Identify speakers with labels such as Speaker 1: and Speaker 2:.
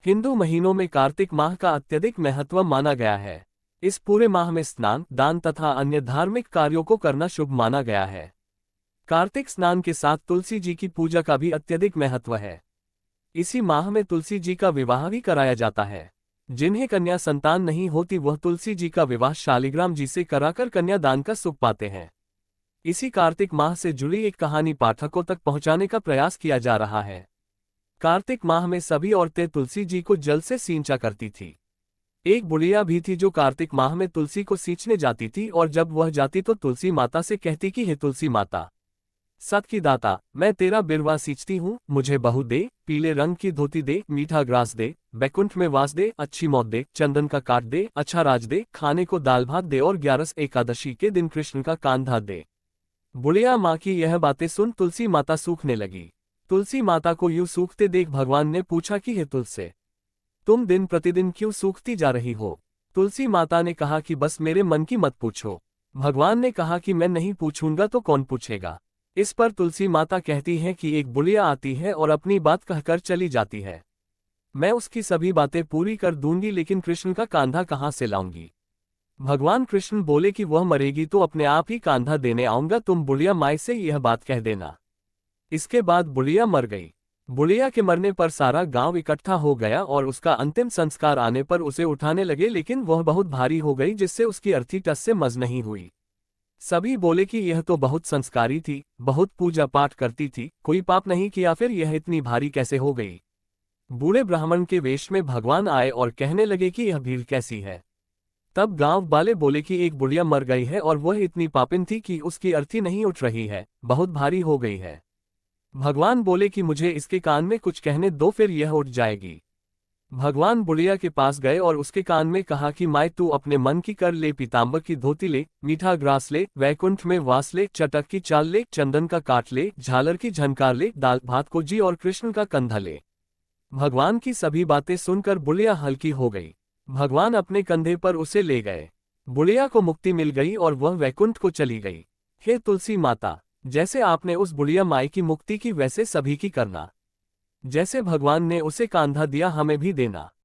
Speaker 1: हिंदू महीनों में कार्तिक माह का अत्यधिक महत्व माना गया है। इस पूरे माह में स्नान, दान तथा अन्य धार्मिक कार्यों को करना शुभ माना गया है। कार्तिक स्नान के साथ तुलसी जी की पूजा का भी अत्यधिक महत्व है। इसी माह में तुलसी जी का विवाह भी कराया जाता है। जिन्हें कन्या संतान नहीं होती वह तुलसी जी का विवाह शालिग्राम जी से कराकर कन्या दान का सुख पाते हैं। इसी कार्तिक माह से जुड़ी एक कहानी पाठकों तक पहुंचाने का प्रयास किया जा रहा है। कार्तिक माह में सभी औरतें तुलसी जी को जल से सींचा करती थी। एक बुढ़िया भी थी जो कार्तिक माह में तुलसी को सींचने जाती थी और जब वह जाती तो तुलसी माता से कहती कि हे तुलसी माता, सत की दाता, मैं तेरा बिरवा सींचती हूँ, मुझे बहू दे, पीले रंग की धोती दे, मीठा ग्रास दे, बैकुंठ में वास दे, अच्छी मौत दे, चंदन का काट दे, अच्छा राज दे, खाने को दाल भात दे और 11 एकादशी के दिन कृष्ण का कांधा दे। बुढ़िया माँ की यह बातें सुन तुलसी माता सूखने लगी। तुलसी माता को यूं सूखते देख भगवान ने पूछा कि हे तुलसी, तुम दिन प्रतिदिन क्यों सूखती जा रही हो? तुलसी माता ने कहा कि बस मेरे मन की मत पूछो। भगवान ने कहा कि मैं नहीं पूछूंगा तो कौन पूछेगा। इस पर तुलसी माता कहती हैं कि एक बुढ़िया आती है और अपनी बात कहकर चली जाती है। मैं उसकी सभी बातें पूरी कर दूंगी लेकिन कृष्ण का कांधा कहाँ से लाऊंगी? भगवान कृष्ण बोले कि वह मरेगी तो अपने आप ही कांधा देने आऊंगा, तुम बुढ़िया माई से यह बात कह देना। इसके बाद बुढ़िया मर गई। बुढ़िया के मरने पर सारा गांव इकट्ठा हो गया और उसका अंतिम संस्कार आने पर उसे उठाने लगे लेकिन वह बहुत भारी हो गई जिससे उसकी अर्थी टस से मज नहीं हुई। सभी बोले कि यह तो बहुत संस्कारी थी, बहुत पूजा पाठ करती थी, कोई पाप नहीं किया, फिर यह इतनी भारी कैसे हो गई? बूढ़े ब्राह्मण के वेश में भगवान आए और कहने लगे कि यह भीड़ कैसी है। तब गांव वाले बोले कि एक बुढ़िया मर गई है और वह इतनी पापिन थी कि उसकी अर्थी नहीं उठ रही है, बहुत भारी हो गई है। भगवान बोले कि मुझे इसके कान में कुछ कहने दो, फिर यह उठ जाएगी। भगवान बुढ़िया के पास गए और उसके कान में कहा कि माए तू अपने मन की कर ले, पीतांबर की धोती ले, मीठा ग्रास ले, वैकुंठ में वास ले, चटक की चाल ले, चंदन का काट ले, झालर की झनकार ले, दाल भात को जी और कृष्ण का कंधा ले। भगवान की सभी बातें सुनकर बुढ़िया हल्की हो गई। भगवान अपने कंधे पर उसे ले गए। बुढ़िया को मुक्ति मिल गई और वह वैकुंठ को चली गई। हे तुलसी माता, जैसे आपने उस बुढ़िया माई की मुक्ति की वैसे सभी की करना। जैसे भगवान ने उसे कांधा दिया हमें भी देना।